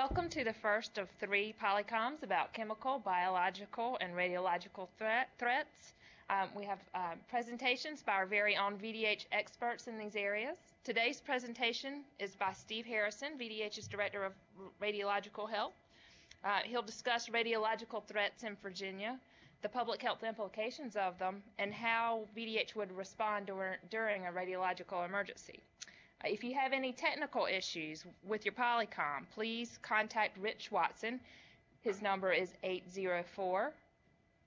Welcome to the first of 3 polycoms about chemical, biological, and radiological threats. We have presentations by our very own VDH experts in these areas. Today's presentation is by Steve Harrison, VDH's Director of Radiological Health. He'll discuss radiological threats in Virginia, the public health implications of them, and how VDH would respond during a radiological emergency. If you have any technical issues with your polycom, please contact Rich Watson. His number is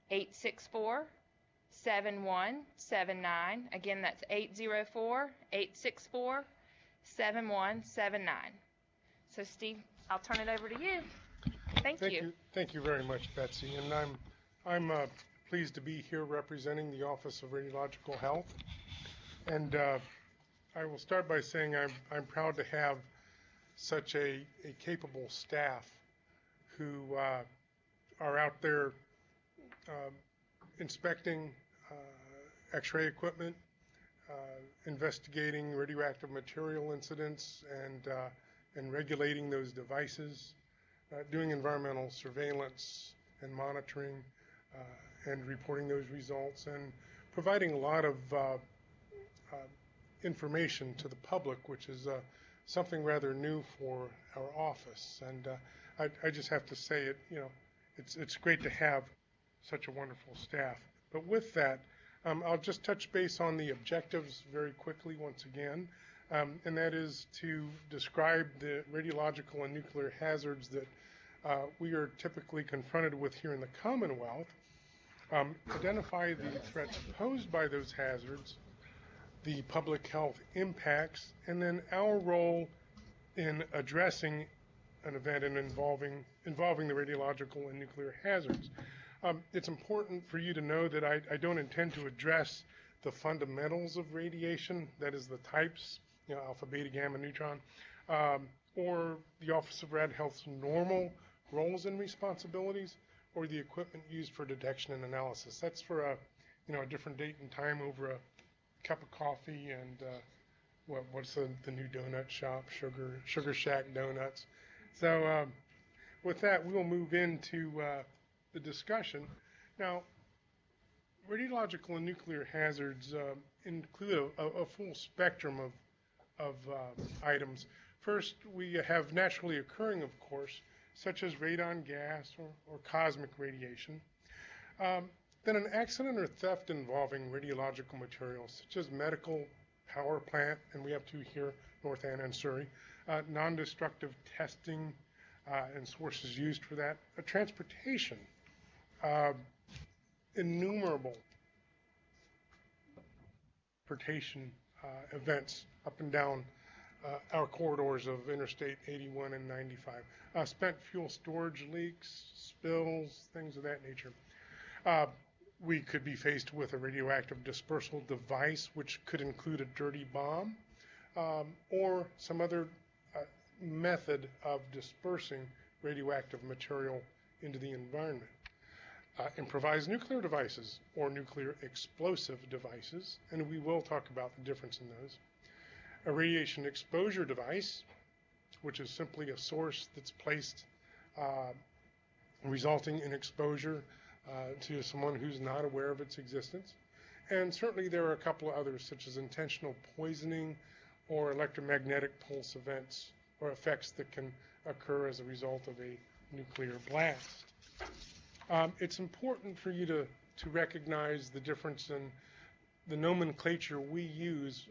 804-864-7179. Again, that's 804-864-7179. So Steve, I'll turn it over to you. Thank you. Thank you very much, Betsy. And I'm pleased to be here representing the Office of Radiological Health. And I will start by saying I'm proud to have such a capable staff who are out there inspecting X-ray equipment, investigating radioactive material incidents, and regulating those devices, doing environmental surveillance and monitoring, and reporting those results, and providing a lot of information to the public, which is something rather new for our office. And I just have to say it's great to have such a wonderful staff. But with that, I'll just touch base on the objectives very quickly once again, and that is to describe the radiological and nuclear hazards that we are typically confronted with here in the Commonwealth, identify the threats posed by those hazards, the public health impacts, and then our role in addressing an event and involving the radiological and nuclear hazards. It's important for you to know that I don't intend to address the fundamentals of radiation, that is the types, alpha, beta, gamma, neutron, or the Office of Rad Health's normal roles and responsibilities, or the equipment used for detection and analysis. That's for a different date and time over a cup of coffee and what's the new donut shop, Sugar Shack Donuts. So with that, we will move into the discussion. Now, radiological and nuclear hazards include a full spectrum of items. First, we have naturally occurring, of course, such as radon gas or cosmic radiation. Then an accident or theft involving radiological materials, such as medical power plant, and we have two here, North Anna and Surrey, non-destructive testing and sources used for that, transportation, innumerable transportation events up and down our corridors of Interstate 81 and 95, spent fuel storage leaks, spills, things of that nature. We could be faced with a radioactive dispersal device, which could include a dirty bomb or some other method of dispersing radioactive material into the environment. Improvised nuclear devices or nuclear explosive devices, and we will talk about the difference in those. A radiation exposure device, which is simply a source that's placed resulting in exposure to someone who's not aware of its existence. And certainly there are a couple of others, such as intentional poisoning or electromagnetic pulse events or effects that can occur as a result of a nuclear blast. It's important for you to recognize the difference in the nomenclature we use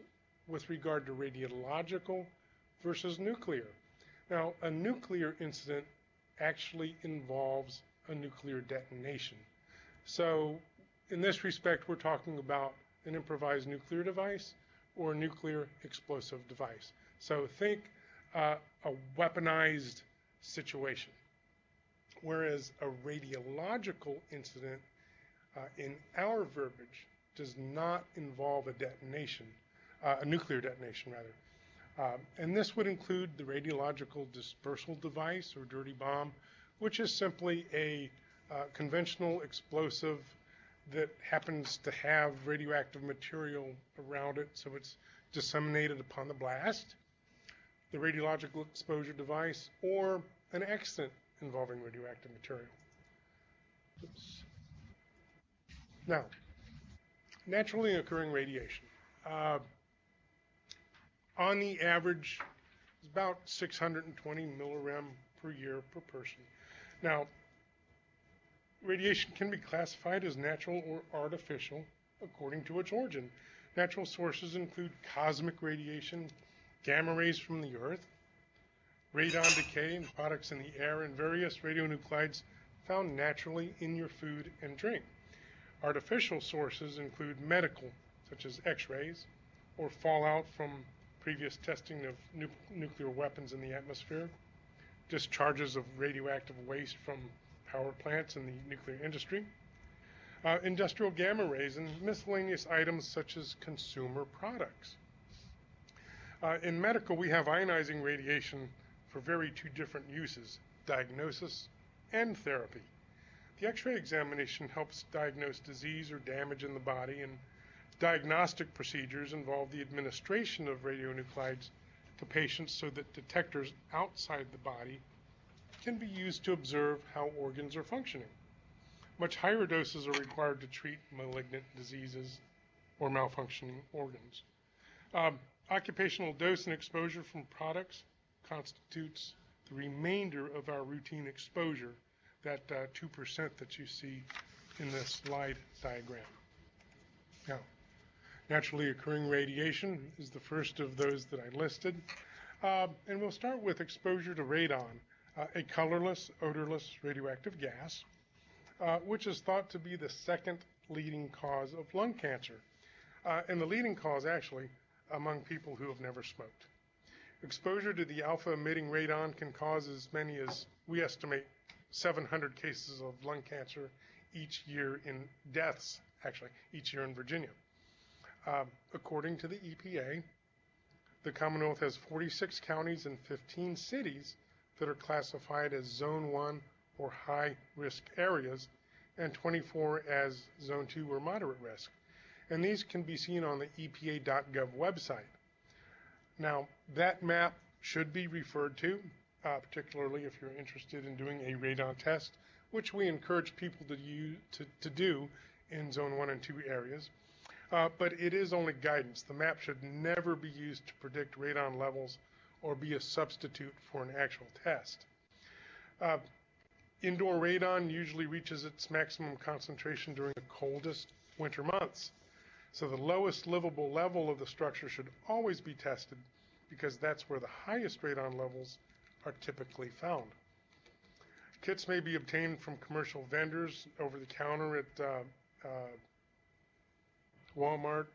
with regard to radiological versus nuclear. Now, a nuclear incident actually involves a nuclear detonation. So in this respect, we're talking about an improvised nuclear device or a nuclear explosive device. So think a weaponized situation. Whereas a radiological incident, in our verbiage, does not involve a detonation, a nuclear detonation rather. And this would include the radiological dispersal device or dirty bomb, which is simply a conventional explosive that happens to have radioactive material around it, so it's disseminated upon the blast. The radiological exposure device, or an accident involving radioactive material. Oops. Now, naturally occurring radiation. On the average, it's about 620 millirem per year per person. Now, radiation can be classified as natural or artificial according to its origin. Natural sources include cosmic radiation, gamma rays from the Earth, radon decay and products in the air, and various radionuclides found naturally in your food and drink. Artificial sources include medical, such as X-rays, or fallout from previous testing of nuclear weapons in the atmosphere, discharges of radioactive waste from power plants in the nuclear industry, industrial gamma rays, and miscellaneous items such as consumer products. In medical, we have ionizing radiation for two different uses, diagnosis and therapy. The X-ray examination helps diagnose disease or damage in the body, and diagnostic procedures involve the administration of radionuclides to patients so that detectors outside the body can be used to observe how organs are functioning. Much higher doses are required to treat malignant diseases or malfunctioning organs. Occupational dose and exposure from products constitutes the remainder of our routine exposure, that 2% that you see in this slide diagram. Now, naturally occurring radiation is the first of those that I listed. And we'll start with exposure to radon, a colorless, odorless radioactive gas, which is thought to be the second leading cause of lung cancer, and the leading cause actually among people who have never smoked. Exposure to the alpha-emitting radon can cause as many as, we estimate, 700 cases of lung cancer each year in deaths, actually, each year in Virginia. According to the EPA, the Commonwealth has 46 counties and 15 cities that are classified as Zone 1 or high-risk areas, and 24 as Zone 2 or moderate risk. And these can be seen on the EPA.gov website. Now, that map should be referred to, particularly if you're interested in doing a radon test, which we encourage people to do in Zone 1 and 2 areas. But it is only guidance. The map should never be used to predict radon levels or be a substitute for an actual test. Indoor radon usually reaches its maximum concentration during the coldest winter months. So the lowest livable level of the structure should always be tested, because that's where the highest radon levels are typically found. Kits may be obtained from commercial vendors over the counter at Walmart,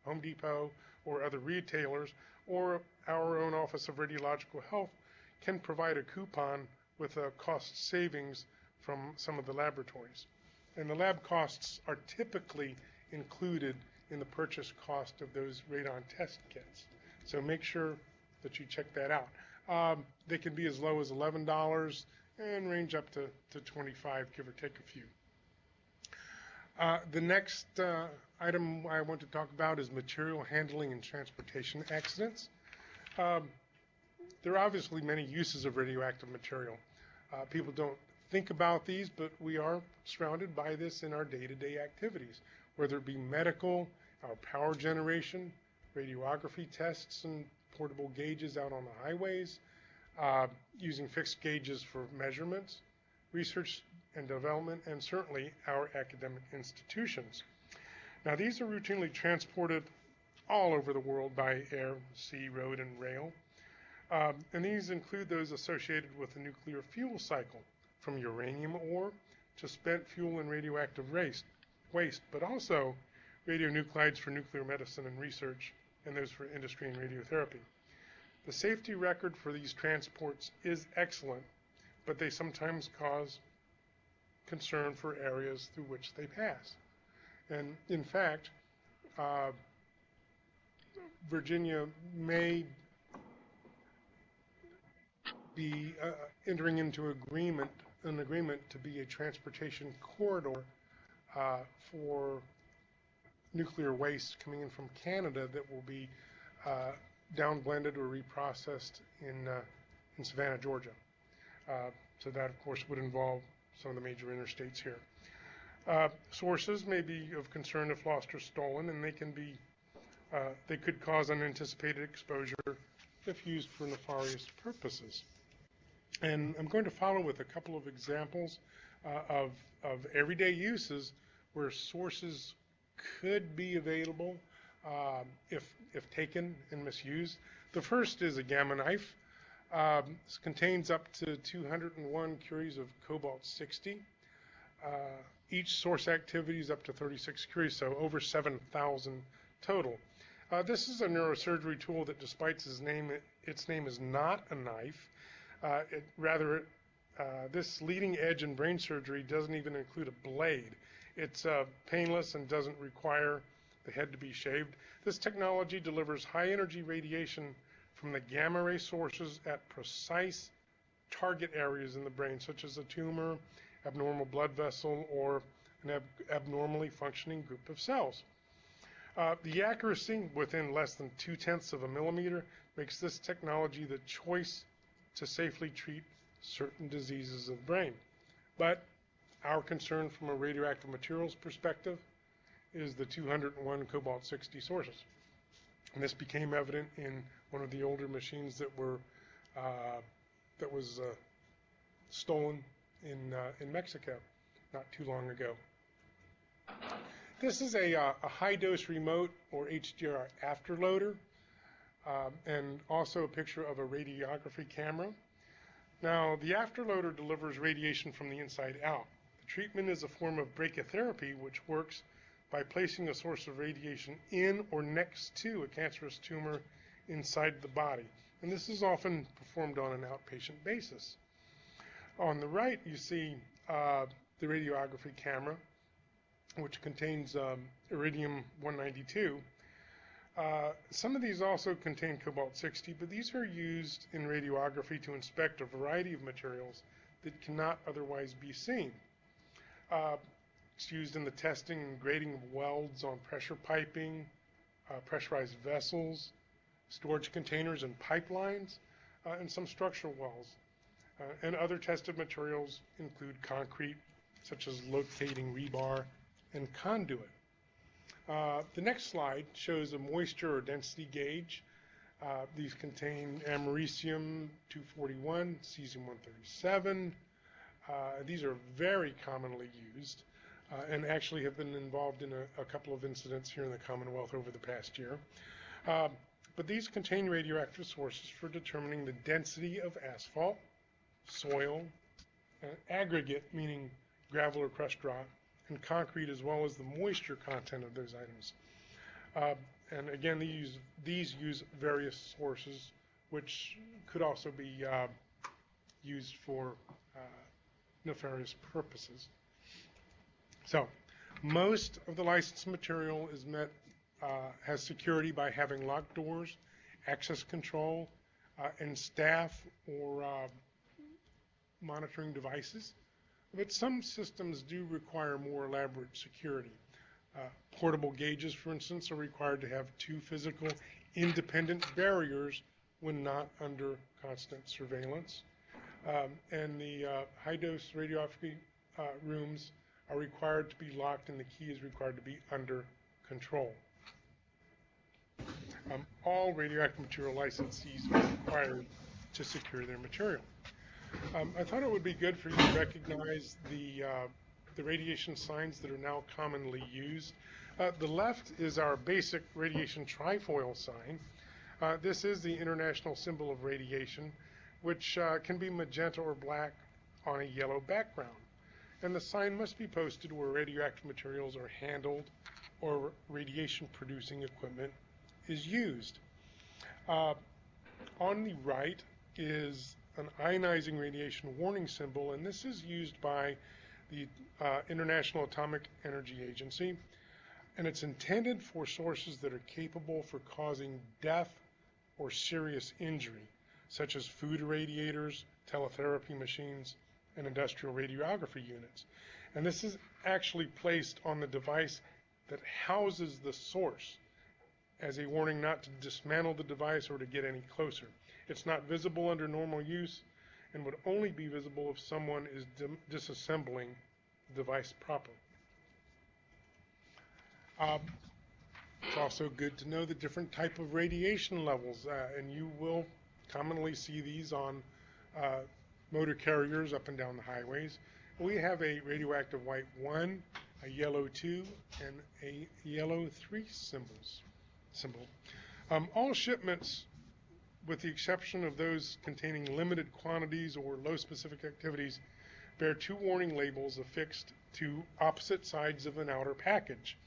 Home Depot, or other retailers, or our own Office of Radiological Health can provide a coupon with a cost savings from some of the laboratories. And the lab costs are typically included in the purchase cost of those radon test kits. So make sure that you check that out. They can be as low as $11 and range up to $25, give or take a few. The next item I want to talk about is material handling and transportation accidents. There are obviously many uses of radioactive material. People don't think about these, but we are surrounded by this in our day-to-day activities, whether it be medical, our power generation, radiography tests and portable gauges out on the highways, using fixed gauges for measurements, research and development, and certainly our academic institutions. Now, these are routinely transported all over the world by air, sea, road, and rail. And these include those associated with the nuclear fuel cycle, from uranium ore to spent fuel and radioactive waste, but also radionuclides for nuclear medicine and research, and those for industry and radiotherapy. The safety record for these transports is excellent, but they sometimes cause concern for areas through which they pass. And in fact, Virginia may be entering into an agreement to be a transportation corridor for nuclear waste coming in from Canada that will be downblended or reprocessed in Savannah, Georgia. So that, of course, would involve some of the major interstates here. Sources may be of concern if lost or stolen, and they could cause unanticipated exposure if used for nefarious purposes. And I'm going to follow with a couple of examples of everyday uses where sources could be available if taken and misused. The first is a gamma knife. This contains up to 201 curies of cobalt-60. Each source activity is up to 36 curies, so over 7,000 total. This is a neurosurgery tool that, despite its name is not a knife. This leading edge in brain surgery doesn't even include a blade. It's painless and doesn't require the head to be shaved. This technology delivers high energy radiation from the gamma ray sources at precise target areas in the brain, such as a tumor, abnormal blood vessel, or an abnormally functioning group of cells. The accuracy within less than 0.2 of a millimeter makes this technology the choice to safely treat certain diseases of the brain. But our concern from a radioactive materials perspective is the 201 cobalt-60 sources. And this became evident in one of the older machines that was stolen in Mexico not too long ago. This is a high-dose remote, or HDR afterloader, and also a picture of a radiography camera. Now, the afterloader delivers radiation from the inside out. The treatment is a form of brachytherapy, which works by placing a source of radiation in or next to a cancerous tumor inside the body. And this is often performed on an outpatient basis. On the right, you see the radiography camera, which contains iridium-192. Some of these also contain cobalt-60, but these are used in radiography to inspect a variety of materials that cannot otherwise be seen. It's used in the testing and grading of welds on pressure piping, pressurized vessels, storage containers and pipelines, and some structural wells. And other tested materials include concrete, such as locating rebar and conduit. The next slide shows a moisture or density gauge. These contain americium-241, cesium-137. These are very commonly used and actually have been involved in a couple of incidents here in the Commonwealth over the past year. But these contain radioactive sources for determining the density of asphalt, soil, aggregate, meaning gravel or crushed rock, and concrete, as well as the moisture content of those items. And again, these use various sources, which could also be used for nefarious purposes. So, most of the licensed material has security by having locked doors, access control, and staff or monitoring devices. But some systems do require more elaborate security. Portable gauges, for instance, are required to have 2 physical independent barriers when not under constant surveillance. And the high-dose radiography rooms are required to be locked, and the key is required to be under control. All radioactive material licensees are required to secure their material. I thought it would be good for you to recognize the radiation signs that are now commonly used. The left is our basic radiation trifoil sign. This is the international symbol of radiation, which can be magenta or black on a yellow background. And the sign must be posted where radioactive materials are handled or radiation-producing equipment is used. On the right is an ionizing radiation warning symbol, and this is used by the International Atomic Energy Agency, and it's intended for sources that are capable for causing death or serious injury, such as food irradiators, teletherapy machines, and industrial radiography units. And this is actually placed on the device that houses the source, as a warning not to dismantle the device or to get any closer. It's not visible under normal use and would only be visible if someone is disassembling the device properly. It's also good to know the different type of radiation levels, and you will commonly see these on motor carriers up and down the highways. We have a radioactive white 1, a yellow 2, and a yellow 3 symbol. All shipments, with the exception of those containing limited quantities or low specific activities, bear 2 warning labels affixed to opposite sides of an outer package.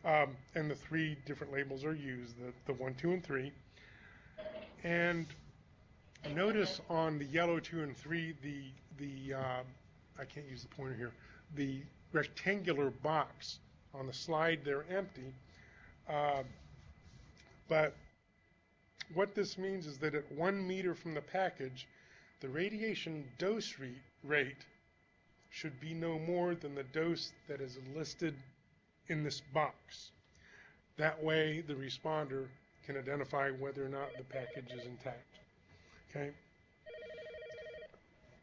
And the 3 different labels are used, the 1, 2, and 3. And notice on the yellow 2 and 3, I can't use the pointer here, the rectangular box on the slide, they're empty. But what this means is that at 1 meter from the package, the radiation dose rate should be no more than the dose that is listed in this box. That way, the responder can identify whether or not the package is intact. Okay.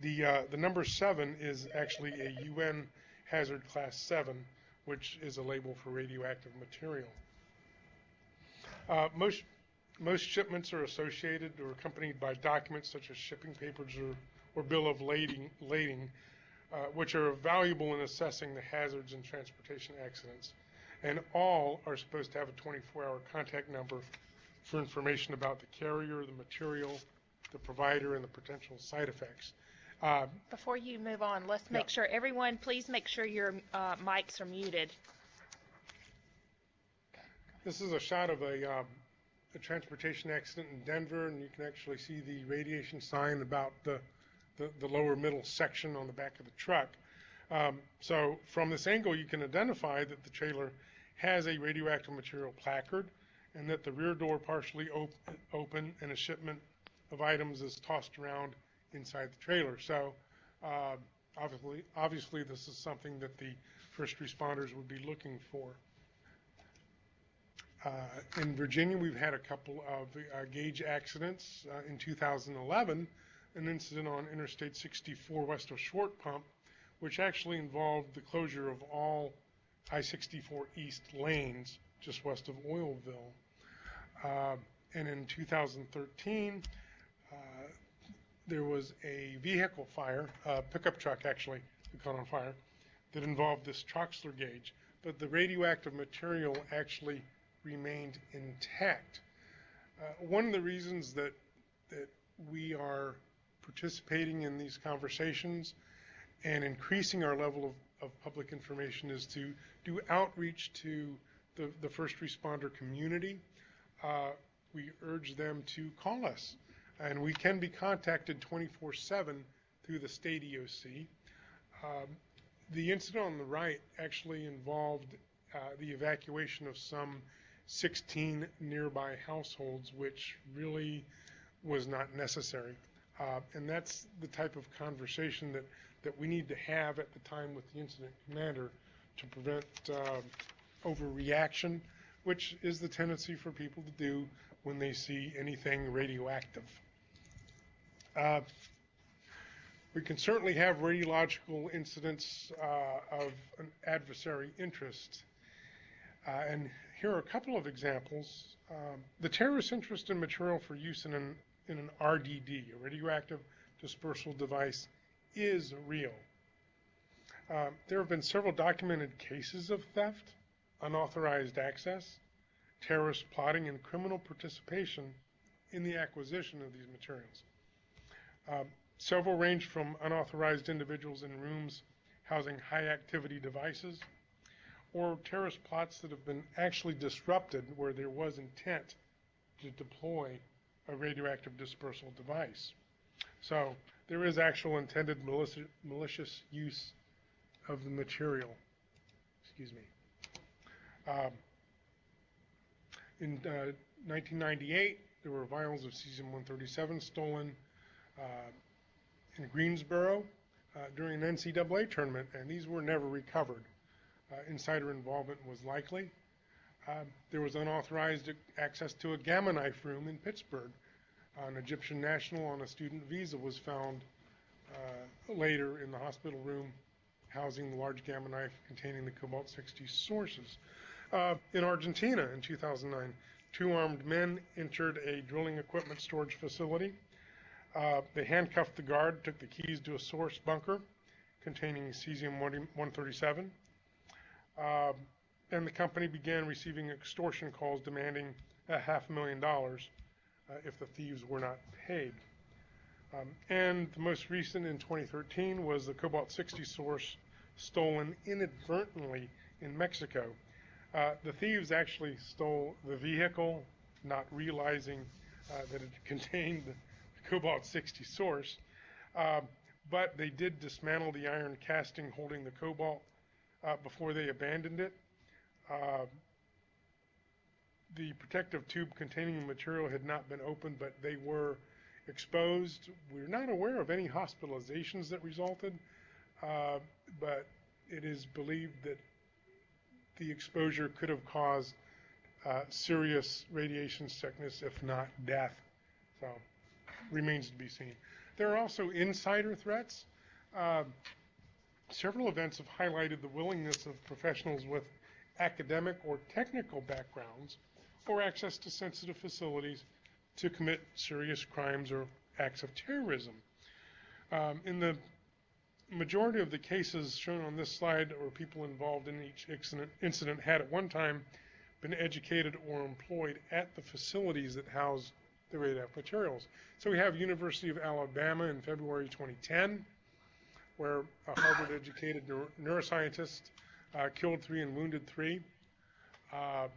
The number 7 is actually a UN hazard class 7, which is a label for radioactive material. Most shipments are associated or accompanied by documents such as shipping papers or bill of lading, which are valuable in assessing the hazards in transportation accidents. And all are supposed to have a 24-hour contact number for information about the carrier, the material, the provider, and the potential side effects. Before you move on, let's make sure, everyone, please make sure your mics are muted. This is a shot of a transportation accident in Denver, and you can actually see the radiation sign about the lower middle section on the back of the truck. So from this angle, you can identify that the trailer has a radioactive material placard and that the rear door partially open and a shipment of items is tossed around inside the trailer. So obviously this is something that the first responders would be looking for. In Virginia, we've had a couple of gauge accidents. In 2011, an incident on Interstate 64 west of Schwart Pump, which actually involved the closure of all I-64 East lanes just west of Oilville. And in 2013, there was a vehicle fire, a pickup truck actually, that caught on fire, that involved this Troxler gauge. But the radioactive material actually remained intact. One of the reasons that we are participating in these conversations and increasing our level of public information is to do outreach to the first responder community. We urge them to call us, and we can be contacted 24/7 through the state EOC. The incident on the right actually involved the evacuation of some 16 nearby households, which really was not necessary. And that's the type of conversation that we need to have at the time with the incident commander to prevent overreaction, which is the tendency for people to do when they see anything radioactive. We can certainly have radiological incidents of an adversary interest. And here are a couple of examples. The terrorist interest in material for use in an RDD, a radioactive dispersal device, is real. There have been several documented cases of theft, unauthorized access, terrorist plotting, and criminal participation in the acquisition of these materials. Several range from unauthorized individuals in rooms housing high-activity devices, or terrorist plots that have been actually disrupted where there was intent to deploy a radioactive dispersal device. So there is actual intended malicious use of the material. Excuse me. In 1998, there were vials of cesium-137 stolen in Greensboro during an NCAA tournament, and these were never recovered. Insider involvement was likely. There was unauthorized access to a gamma knife room in Pittsburgh. An Egyptian national on a student visa was found later in the hospital room housing the large gamma knife containing the cobalt-60 sources. In Argentina in 2009, 2 armed men entered a drilling equipment storage facility. They handcuffed the guard, took the keys to a source bunker containing cesium-137, and the company began receiving extortion calls demanding $500,000 if the thieves were not paid. And the most recent in 2013 was the cobalt-60 source stolen inadvertently in Mexico. The thieves actually stole the vehicle, not realizing that it contained the cobalt-60 source, but they did dismantle the iron casting holding the cobalt before they abandoned it. The protective tube containing the material had not been opened, but they were exposed. We're not aware of any hospitalizations that resulted, but it is believed that the exposure could have caused serious radiation sickness, if not death. So, remains to be seen. There are also insider threats. Several events have highlighted the willingness of professionals with academic or technical backgrounds or access to sensitive facilities to commit serious crimes or acts of terrorism. In the majority of the cases shown on this slide, or people involved in each incident had at one time been educated or employed at the facilities that house the radioactive materials. So we have University of Alabama in February 2010, where a Harvard-educated neuroscientist killed 3 and wounded 3. Afia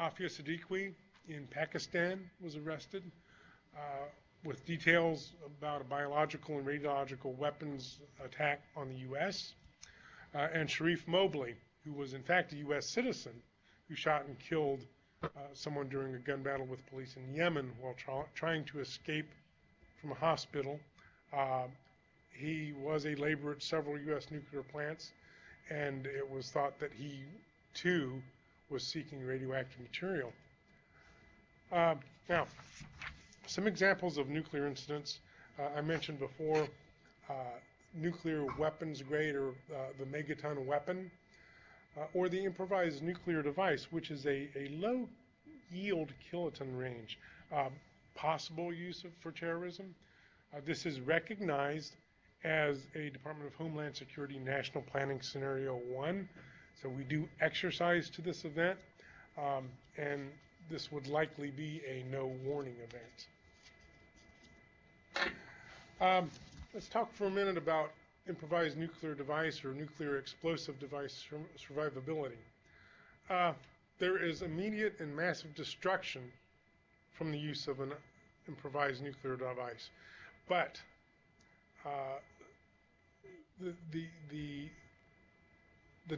Siddiqui in Pakistan was arrested with details about a biological and radiological weapons attack on the U.S. And Sharif Mobley, who was in fact a U.S. citizen, who shot and killed someone during a gun battle with police in Yemen while trying to escape from a hospital. He was a laborer at several U.S. nuclear plants, and it was thought that he, too, was seeking radioactive material. Now, some examples of nuclear incidents. I mentioned before nuclear weapons grade, or the megaton weapon, or the improvised nuclear device, which is a low yield kiloton range. Possible use for terrorism. This is recognized as a Department of Homeland Security National Planning Scenario 1. So we do exercise to this event, and this would likely be a no warning event. Let's talk for a minute about improvised nuclear device or nuclear explosive device survivability. There is immediate and massive destruction from the use of an improvised nuclear device, but the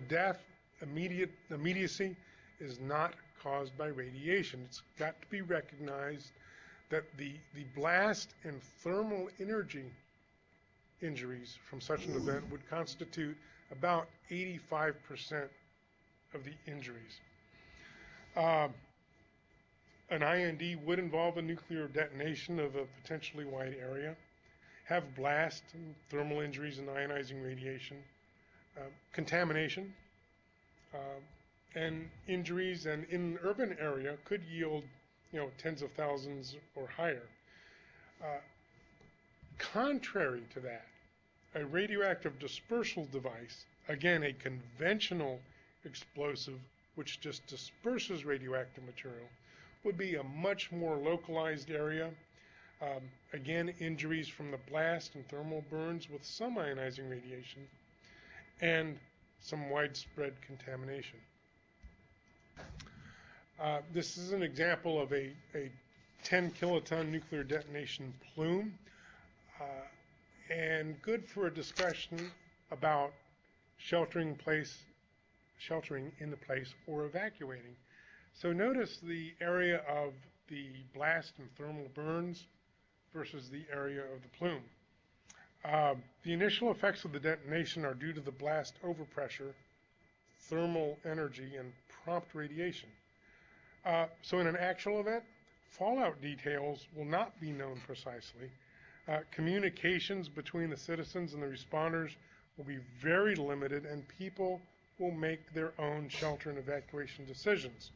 death immediacy is not caused by radiation. It's got to be recognized that the blast and thermal energy injuries from such an event would constitute about 85% of the injuries. An IND would involve a nuclear detonation of a potentially wide area, have blast and thermal injuries and ionizing radiation, contamination, and injuries, and in an urban area could yield, tens of thousands or higher. Contrary to that, a radioactive dispersal device, again a conventional explosive which just disperses radioactive material, would be a much more localized area. Again, injuries from the blast and thermal burns with some ionizing radiation and some widespread contamination. This is an example of a 10 kiloton nuclear detonation plume, and good for a discussion about sheltering in the place or evacuating. So notice the area of the blast and thermal burns versus the area of the plume. The initial effects of the detonation are due to the blast overpressure, thermal energy, and prompt radiation. So in an actual event, fallout details will not be known precisely. Communications between the citizens and the responders will be very limited, and people will make their own shelter and evacuation decisions.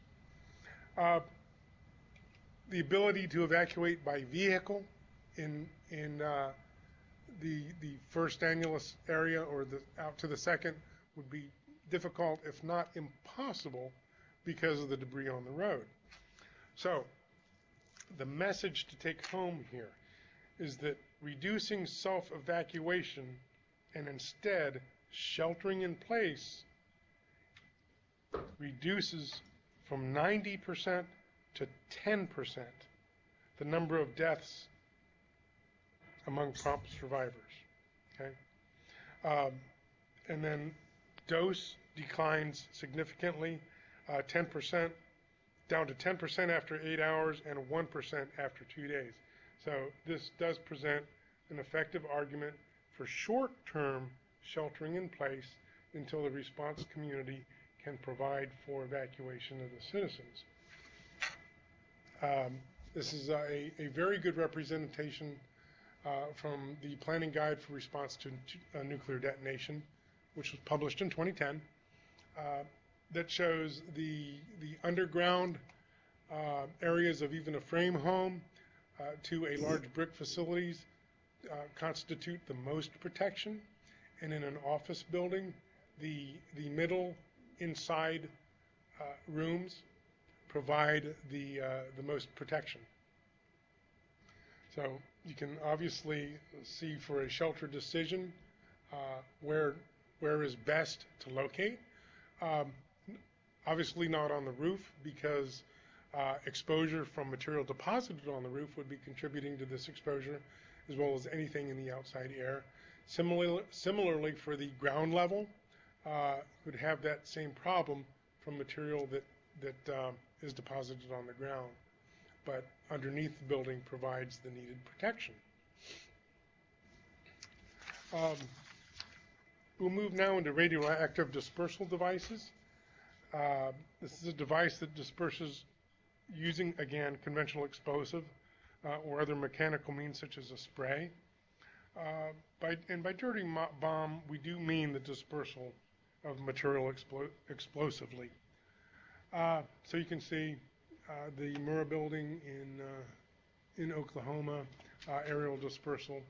The ability to evacuate by vehicle in the first annulus area or out to the second would be difficult, if not impossible, because of the debris on the road. So the message to take home here is that reducing self-evacuation and instead sheltering in place reduces from 90% to 10% the number of deaths among prompt survivors. Okay, and then dose declines significantly, 10% down to 10% after 8 hours and 1% after 2 days. So this does present an effective argument for short-term sheltering in place until the response community can provide for evacuation of the citizens. This is a very good representation from the Planning Guide for Response to Nuclear Detonation, which was published in 2010, that shows the underground areas of even a frame home to a large brick facilities constitute the most protection, and in an office building, the middle inside rooms provide the most protection. So you can obviously see for a shelter decision where is best to locate. Obviously not on the roof, because exposure from material deposited on the roof would be contributing to this exposure, as well as anything in the outside air. Similarly for the ground level, would have that same problem from material that is deposited on the ground, but underneath the building provides the needed protection. We'll move now into radioactive dispersal devices. This is a device that disperses using, again, conventional explosive or other mechanical means such as a spray. By dirty bomb, we do mean the dispersal of material explosively. So you can see the Murrah building in Oklahoma, aerial dispersal,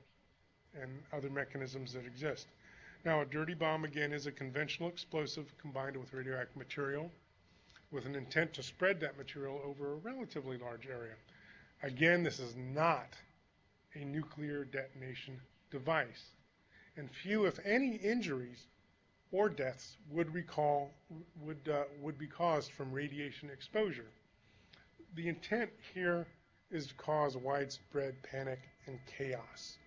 and other mechanisms that exist. Now, a dirty bomb, again, is a conventional explosive combined with radioactive material with an intent to spread that material over a relatively large area. Again, this is not a nuclear detonation device, and few, if any, injuries or deaths would be caused from radiation exposure. The intent here is to cause widespread panic and chaos.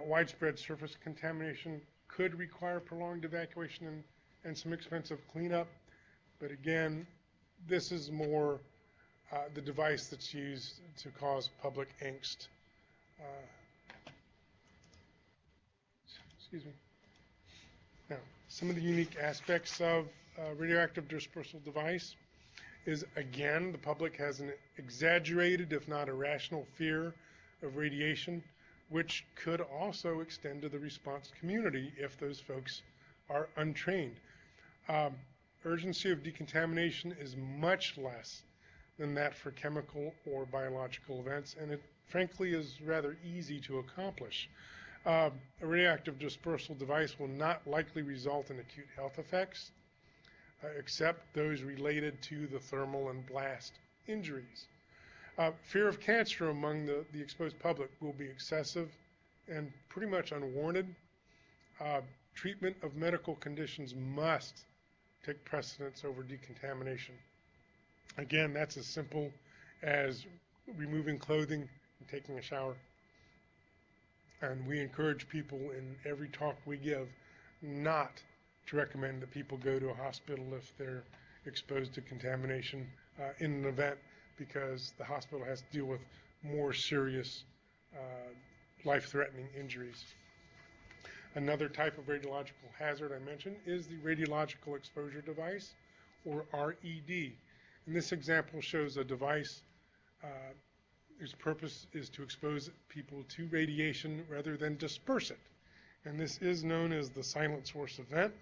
Widespread surface contamination could require prolonged evacuation and some expensive cleanup, but again, this is more the device that's used to cause public angst. Excuse me. Now, some of the unique aspects of radioactive dispersal device is, again, the public has an exaggerated, if not irrational, fear of radiation, which could also extend to the response community if those folks are untrained. Urgency of decontamination is much less than that for chemical or biological events, and it frankly is rather easy to accomplish. A radioactive dispersal device will not likely result in acute health effects, except those related to the thermal and blast injuries. Fear of cancer among the exposed public will be excessive and pretty much unwarranted. Treatment of medical conditions must take precedence over decontamination. Again, that's as simple as removing clothing and taking a shower. And we encourage people in every talk we give not to recommend that people go to a hospital if they're exposed to contamination in an event, because the hospital has to deal with more serious life-threatening injuries. Another type of radiological hazard I mentioned is the radiological exposure device, or RED. And this example shows a device whose purpose is to expose people to radiation rather than disperse it. And this is known as the silent source event.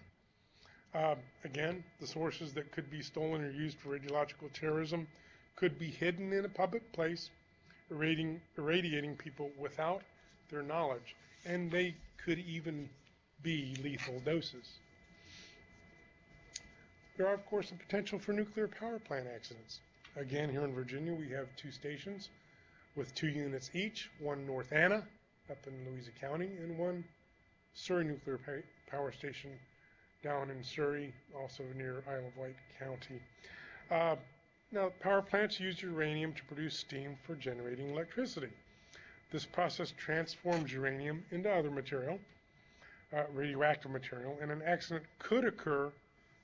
Again, the sources that could be stolen or used for radiological terrorism could be hidden in a public place, irradiating people without their knowledge. And they could even be lethal doses. There are, of course, the potential for nuclear power plant accidents. Again, here in Virginia, we have 2 stations with 2 units each, one North Anna up in Louisa County and one Surrey Nuclear Power Station down in Surrey, also near Isle of Wight County. Now, power plants use uranium to produce steam for generating electricity. This process transforms uranium into other material, radioactive material, and an accident could occur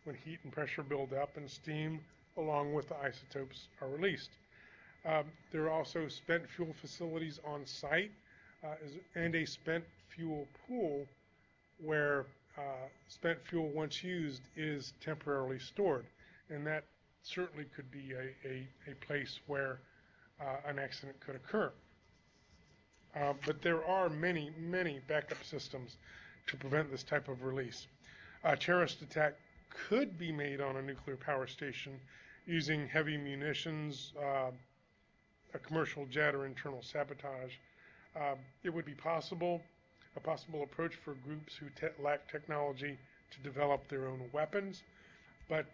when heat and pressure build up and steam along with the isotopes are released. There are also spent fuel facilities on site and a spent fuel pool where spent fuel once used is temporarily stored, and that certainly could be a place where an accident could occur. But there are many, many backup systems to prevent this type of release. A terrorist attack could be made on a nuclear power station using heavy munitions, a commercial jet, or internal sabotage. It would be a possible approach for groups who lack technology to develop their own weapons. But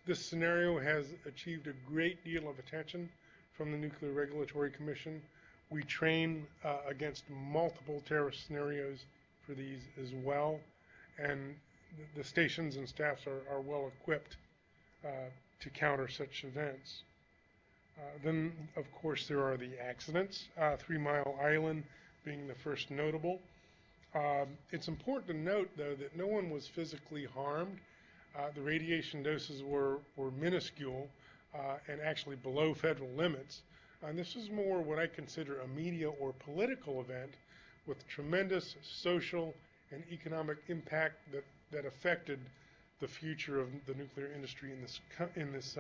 this scenario has achieved a great deal of attention from the Nuclear Regulatory Commission. We train against multiple terrorist scenarios for these as well, and the stations and staffs are well equipped to counter such events. Then, of course, there are the accidents, 3 Mile Island being the first notable. It's important to note, though, that no one was physically harmed. The radiation doses were minuscule and actually below federal limits. And this is more what I consider a media or political event with tremendous social and economic impact that affected the future of the nuclear industry in this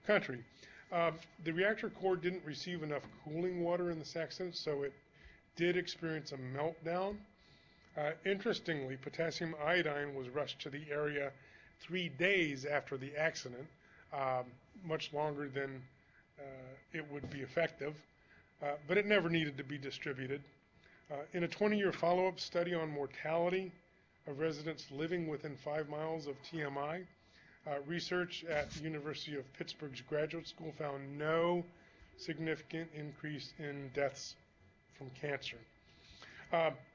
country. The reactor core didn't receive enough cooling water in this accident, so it did experience a meltdown. Interestingly, potassium iodine was rushed to the area 3 days after the accident, much longer than it would be effective, but it never needed to be distributed. In a 20-year follow-up study on mortality of residents living within 5 miles of TMI, research at the University of Pittsburgh's graduate school found no significant increase in deaths from cancer.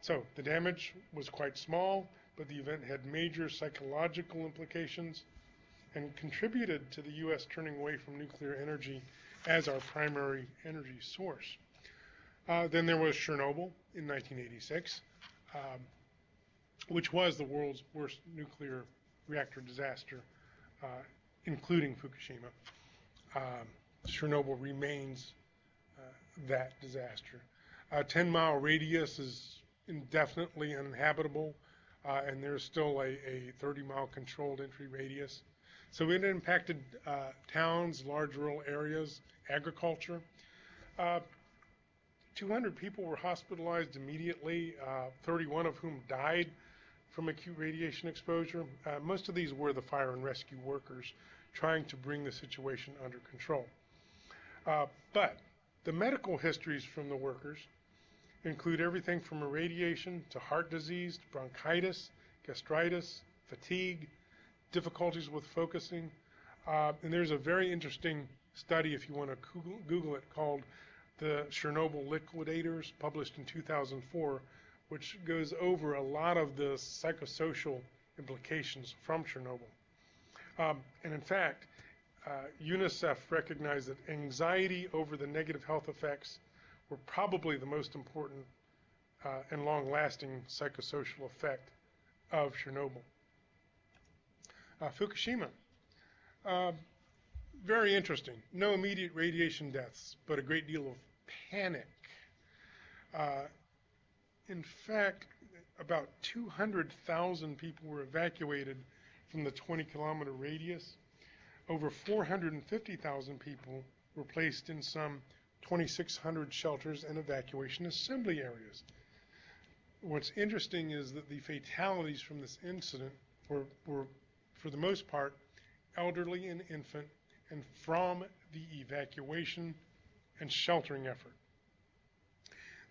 So the damage was quite small, but the event had major psychological implications and contributed to the U.S. turning away from nuclear energy as our primary energy source. Then there was Chernobyl in 1986, which was the world's worst nuclear reactor disaster, including Fukushima. Chernobyl remains that disaster. 10-mile radius is indefinitely uninhabitable, and there's still a 30-mile controlled entry radius. So it impacted towns, large rural areas, agriculture. 200 people were hospitalized immediately, 31 of whom died from acute radiation exposure. Most of these were the fire and rescue workers trying to bring the situation under control. But the medical histories from the workers include everything from irradiation to heart disease, to bronchitis, gastritis, fatigue, difficulties with focusing. And there's a very interesting study, if you want to Google it, called The Chernobyl Liquidators, published in 2004, which goes over a lot of the psychosocial implications from Chernobyl. And in fact, UNICEF recognized that anxiety over the negative health effects were probably the most important and long-lasting psychosocial effect of Chernobyl. Fukushima. Very interesting. No immediate radiation deaths, but a great deal of panic. In fact, about 200,000 people were evacuated from the 20-kilometer radius. over 450,000 people were placed in some 2,600 shelters and evacuation assembly areas. What's interesting is that the fatalities from this incident were for the most part, elderly and infant, and from the evacuation and sheltering effort.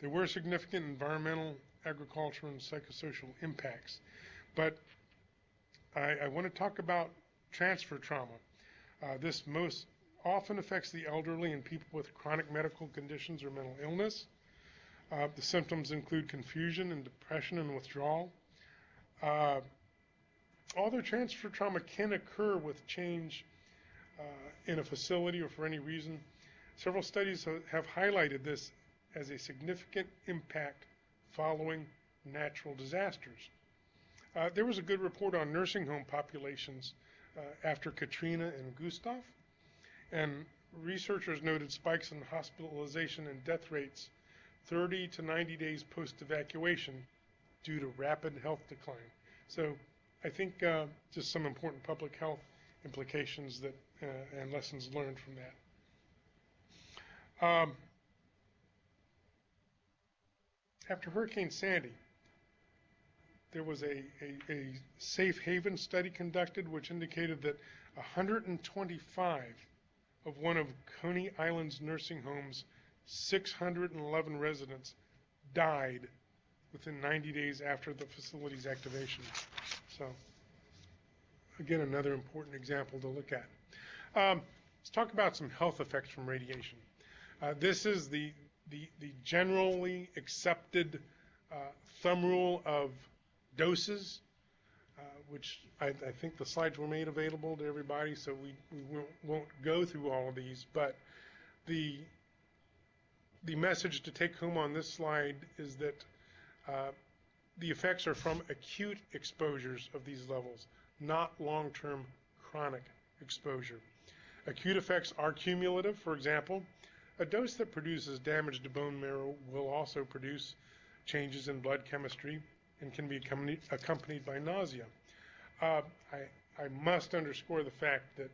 There were significant environmental, agricultural, and psychosocial impacts, but I want to talk about transfer trauma. This most often affects the elderly and people with chronic medical conditions or mental illness. The symptoms include confusion and depression and withdrawal. Although transfer trauma can occur with change in a facility or for any reason, several studies have highlighted this as a significant impact following natural disasters. There was a good report on nursing home populations after Katrina and Gustav, and researchers noted spikes in hospitalization and death rates 30 to 90 days post-evacuation due to rapid health decline. So I think just some important public health implications that and lessons learned from that. After Hurricane Sandy, there was a safe haven study conducted which indicated that 125 of one of Coney Island's nursing homes 611 residents died within 90 days after the facility's activation. So, again, another important example to look at. Let's talk about some health effects from radiation. This is the generally accepted thumb rule of doses, which I think the slides were made available to everybody, so we won't go through all of these, but the message to take home on this slide is that the effects are from acute exposures of these levels, not long-term chronic exposure. Acute effects are cumulative. For example, a dose that produces damage to bone marrow will also produce changes in blood chemistry and can be accompanied by nausea. I must underscore the fact that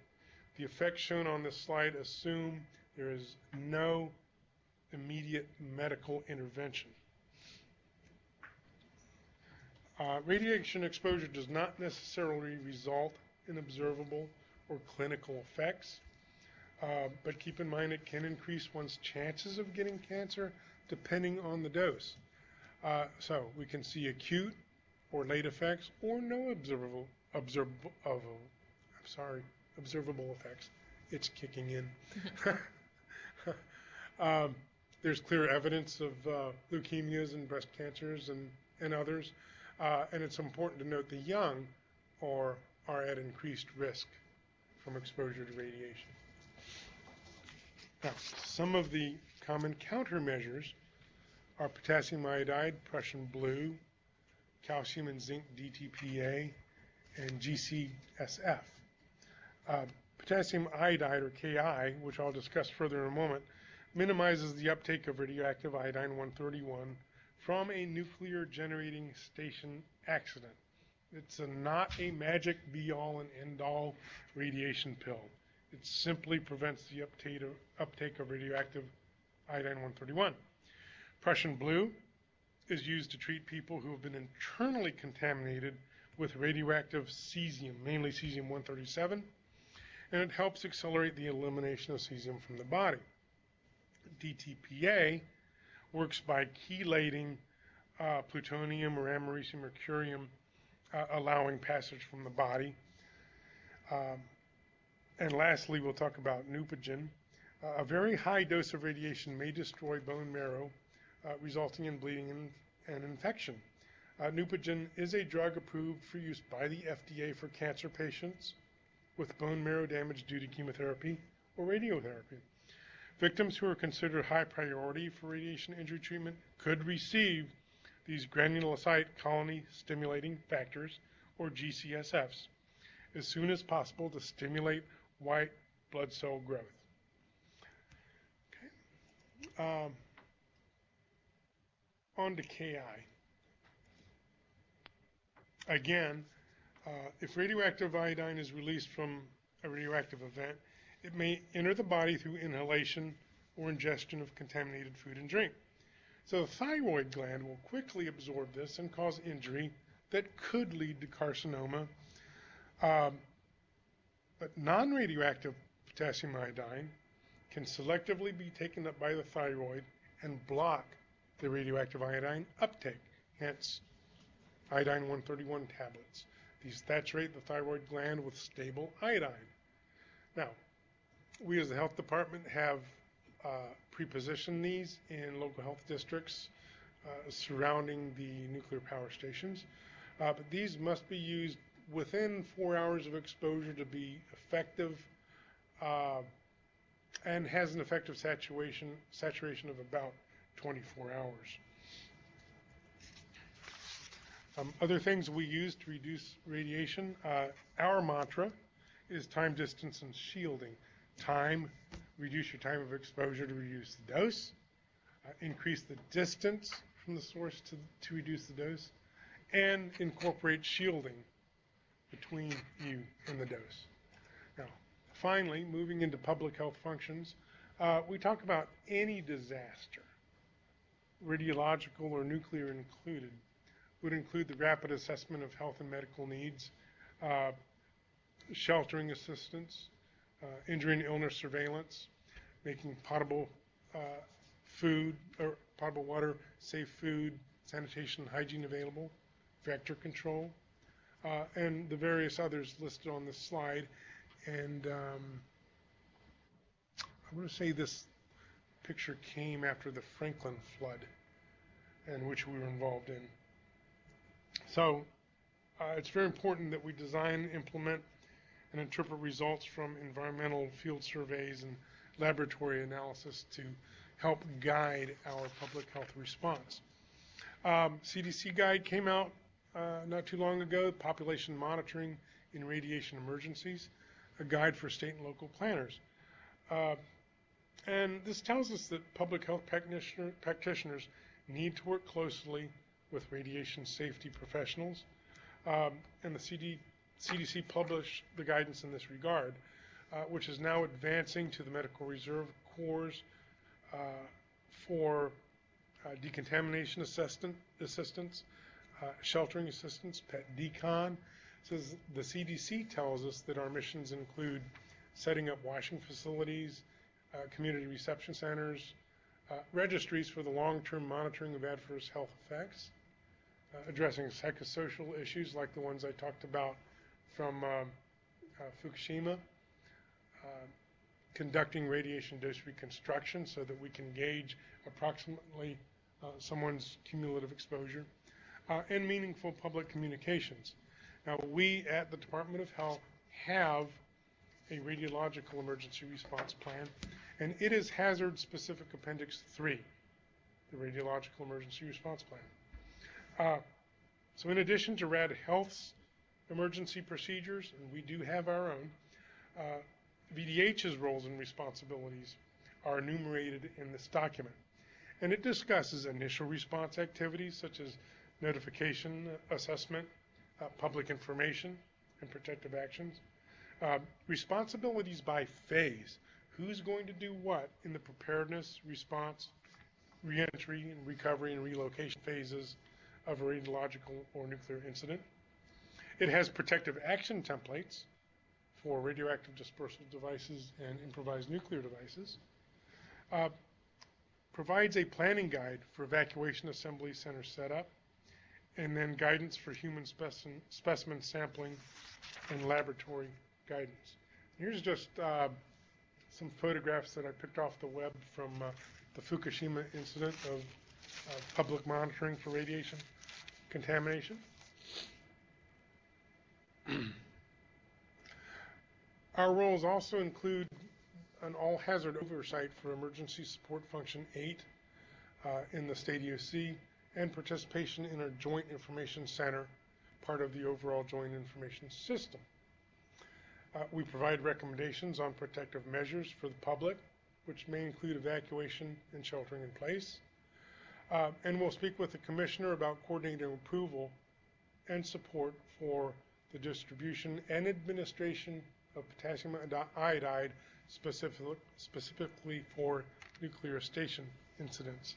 the effects shown on this slide assume there is no immediate medical intervention. Radiation exposure does not necessarily result in observable or clinical effects, but keep in mind it can increase one's chances of getting cancer depending on the dose. So we can see acute or late effects or no observable effects. It's kicking in. There's clear evidence of leukemias and breast cancers and others, and it's important to note the young are at increased risk from exposure to radiation. Now, some of the common countermeasures are potassium iodide, Prussian blue, calcium and zinc DTPA, and GCSF. Potassium iodide, or Ki, which I'll discuss further in a moment, minimizes the uptake of radioactive iodine-131 from a nuclear generating station accident. It's not a magic be-all and end-all radiation pill. It simply prevents the uptake of radioactive iodine-131. Prussian blue is used to treat people who have been internally contaminated with radioactive cesium, mainly cesium-137, and it helps accelerate the elimination of cesium from the body. DTPA works by chelating plutonium or americium or curium, allowing passage from the body. And lastly, we'll talk about Neupogen. A very high dose of radiation may destroy bone marrow, resulting in bleeding and infection. Neupogen is a drug approved for use by the FDA for cancer patients with bone marrow damage due to chemotherapy or radiotherapy. Victims who are considered high priority for radiation injury treatment could receive these granulocyte colony stimulating factors, or GCSFs, as soon as possible to stimulate white blood cell growth. Okay. On to Ki. Again, if radioactive iodine is released from a radioactive event, it may enter the body through inhalation or ingestion of contaminated food and drink. So the thyroid gland will quickly absorb this and cause injury that could lead to carcinoma. But non-radioactive potassium iodine can selectively be taken up by the thyroid and block the radioactive iodine uptake, hence iodine 131 tablets. These saturate the thyroid gland with stable iodine. Now, we as the health department have pre-positioned these in local health districts surrounding the nuclear power stations, but these must be used within 4 hours of exposure to be effective, and has an effective saturation of about 24 hours. Other things we use to reduce radiation, our mantra is time, distance, and shielding. Time, reduce your time of exposure to reduce the dose. Increase the distance from the source to reduce the dose. And incorporate shielding between you and the dose. Now, finally, moving into public health functions, we talk about any disaster, radiological or nuclear included, would include the rapid assessment of health and medical needs, sheltering assistance, injury and illness surveillance, making potable food or potable water, safe food, sanitation and hygiene available, vector control, and the various others listed on this slide. And I'm going to say this picture came after the Franklin flood, in which we were involved in. So it's very important that we design, implement, and interpret results from environmental field surveys and laboratory analysis to help guide our public health response. CDC guide came out not too long ago, Population Monitoring in Radiation Emergencies, a guide for state and local planners. And this tells us that public health practitioners need to work closely with radiation safety professionals, and the CDC published the guidance in this regard, which is now advancing to the Medical Reserve Corps for decontamination assistance, sheltering assistance, PET decon. So the CDC tells us that our missions include setting up washing facilities, community reception centers, registries for the long-term monitoring of adverse health effects, addressing psychosocial issues like the ones I talked about from Fukushima, conducting radiation dose reconstruction so that we can gauge approximately someone's cumulative exposure, and meaningful public communications. Now, we at the Department of Health have a radiological emergency response plan, and it is Hazard-Specific Appendix 3, the Radiological Emergency Response Plan. So in addition to Rad Health's emergency procedures, and we do have our own, VDH's roles and responsibilities are enumerated in this document. And it discusses initial response activities such as notification, assessment, public information, and protective actions. Responsibilities by phase. Who's going to do what in the preparedness, response, reentry, and recovery and relocation phases of a radiological or nuclear incident. It has protective action templates for radioactive dispersal devices and improvised nuclear devices. Provides a planning guide for evacuation assembly center setup, and then guidance for human specimen sampling and laboratory guidance. Here's just some photographs that I picked off the web from the Fukushima incident of public monitoring for radiation contamination. Our roles also include an all-hazard oversight for Emergency Support Function 8 in the State EOC, and participation in our Joint Information Center, part of the overall Joint Information System. We provide recommendations on protective measures for the public, which may include evacuation and sheltering in place. And we'll speak with the Commissioner about coordinating approval and support for the distribution and administration of potassium iodide specifically for nuclear station incidents.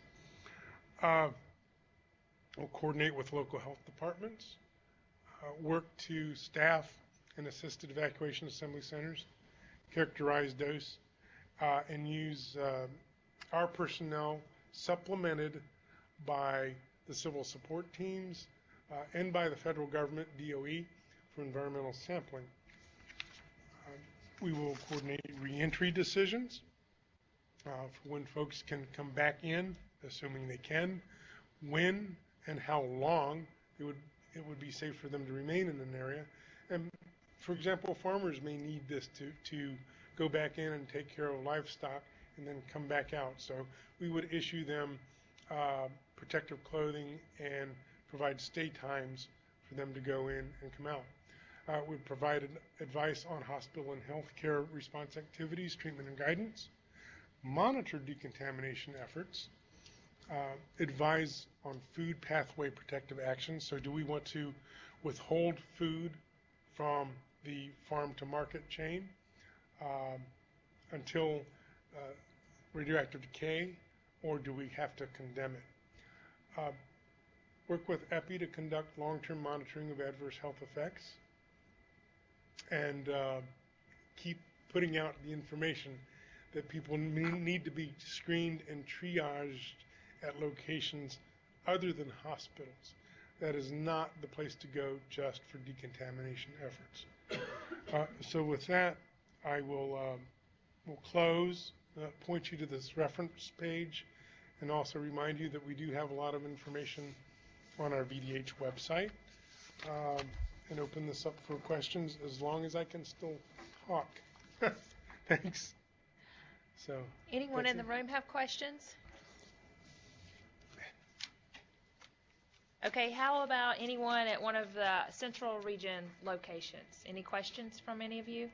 We'll coordinate with local health departments, work to staff and assisted evacuation assembly centers, characterize dose, and use our personnel supplemented by the civil support teams and by the federal government, DOE, for environmental sampling. We will coordinate reentry decisions for when folks can come back in, assuming they can, when and how long it would be safe for them to remain in an area. And for example, farmers may need this to go back in and take care of livestock and then come back out. So we would issue them protective clothing and provide stay times for them to go in and come out. We provided advice on hospital and healthcare response activities, treatment and guidance, monitor decontamination efforts, advise on food pathway protective actions. So do we want to withhold food from the farm to market chain until radioactive decay, or do we have to condemn it? Work with EPI to conduct long-term monitoring of adverse health effects, and keep putting out the information that people need to be screened and triaged at locations other than hospitals. That is not the place to go just for decontamination efforts. So with that, I will close, point you to this reference page, and also remind you that we do have a lot of information on our VDH website, and open this up for questions as long as I can still talk. Thanks. So, anyone in the room have questions? Okay, how about anyone at one of the Central Region locations? Any questions from any of you?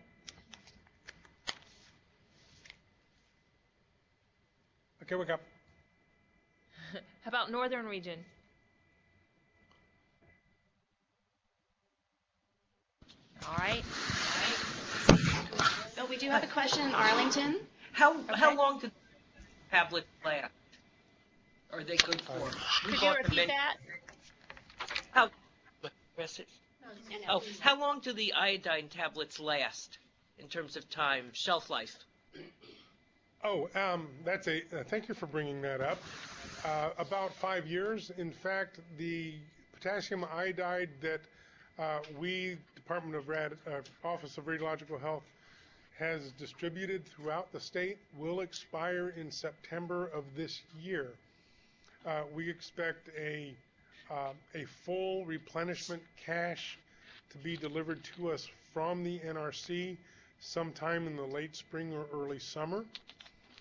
Okay, wake up. How about Northern Region? All right. Oh, we do have a question in Arlington. How long do tablets last? Are they good for? Could you repeat that? How? Press it. Oh, how long do the iodine tablets last in terms of time, shelf life? Oh, thank you for bringing that up. About 5 years. In fact, the potassium iodide that we, Department of Office of Radiological Health, has distributed throughout the state will expire in September of this year. We expect a full replenishment cache to be delivered to us from the NRC sometime in the late spring or early summer,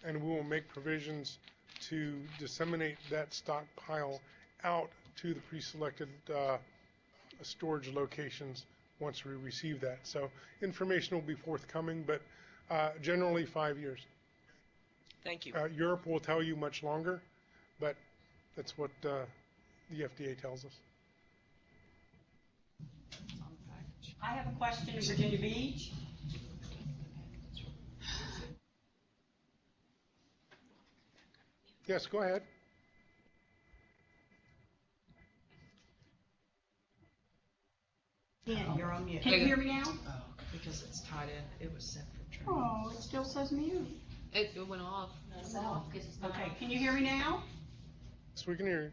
and we will make provisions to disseminate that stockpile out to the pre-selected storage locations once we receive that. So information will be forthcoming, but generally 5 years. Thank you. Europe will tell you much longer, but that's what the FDA tells us. I have a question in Virginia Beach. Yes, go ahead. Yeah, you're on mute. Can you hear me now? Oh, because it's tied in. It was sent from Trent. Oh, it still says mute. It went off. Okay, can you hear me now? Yes, we can hear you.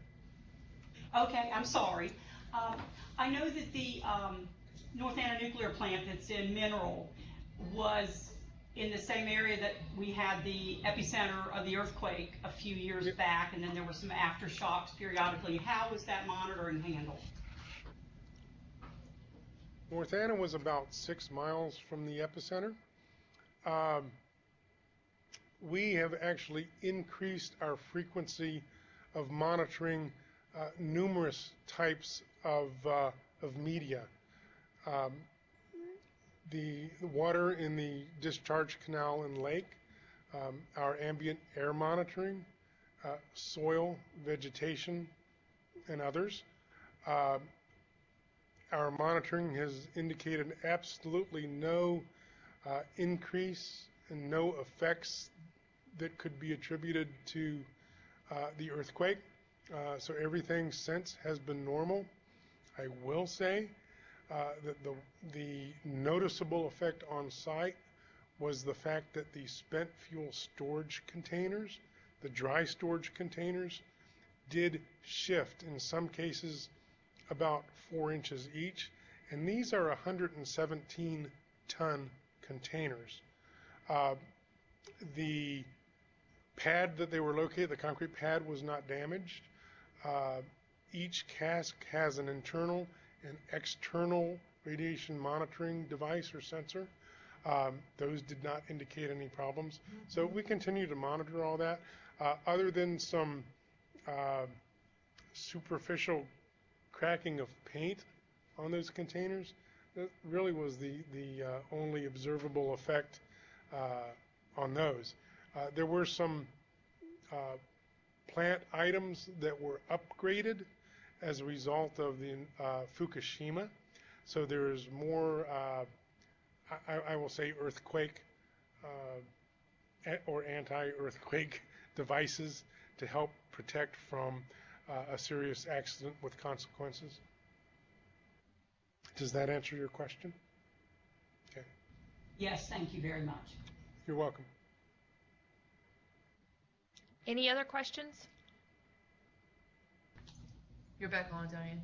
Okay, I'm sorry. I know that the North Anna nuclear plant that's in Mineral was in the same area that we had the epicenter of the earthquake a few years back, and then there were some aftershocks periodically. How was that monitoring handled? North Anna was about 6 miles from the epicenter. We have actually increased our frequency of monitoring numerous types of media. The water in the discharge canal and lake, our ambient air monitoring, soil, vegetation, and others. Our monitoring has indicated absolutely no increase and no effects that could be attributed to the earthquake. So everything since has been normal. I will say that the noticeable effect on site was the fact that the spent fuel storage containers, the dry storage containers, did shift in some cases about 4 inches each, and these are 117-ton containers. The pad that they were located, the concrete pad, was not damaged. Each cask has an internal and external radiation monitoring device or sensor. Those did not indicate any problems. So we continue to monitor all that. Other than some superficial cracking of paint on those containers, that really was the only observable effect on those. There were some plant items that were upgraded as a result of the Fukushima. So there is more, I will say, earthquake or anti-earthquake devices to help protect from a serious accident with consequences. Does that answer your question? Okay. Yes, thank you very much. You're welcome. Any other questions? You're back on, Diane.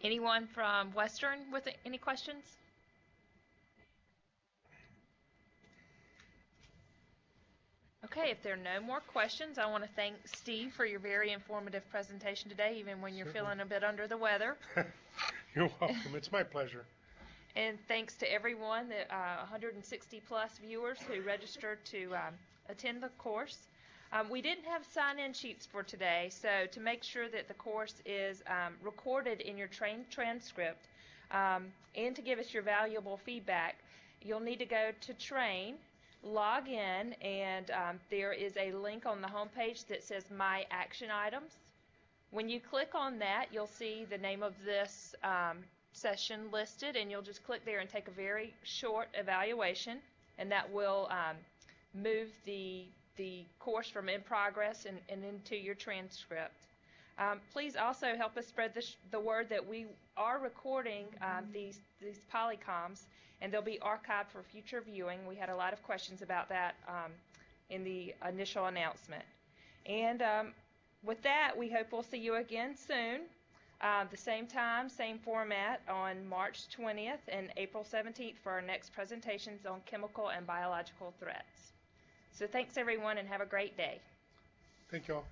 Anyone from Western with any questions? Okay, if there are no more questions, I want to thank Steve for your very informative presentation today, even when you're feeling a bit under the weather. You're welcome. It's my pleasure. And thanks to everyone, the 160 plus viewers who registered to attend the course. We didn't have sign-in sheets for today, so to make sure that the course is recorded in your transcript and to give us your valuable feedback, you'll need to go to Train, log in, and there is a link on the homepage that says My Action Items. When you click on that, you'll see the name of this session listed, and you'll just click there and take a very short evaluation, and that will move the course from in progress and into your transcript. Please also help us spread the word that we are recording these polycoms, and they'll be archived for future viewing. We had a lot of questions about that in the initial announcement. And with that, we hope we'll see you again soon. The same time, same format on March 20th and April 17th for our next presentations on chemical and biological threats. So thanks everyone and have a great day. Thank you all.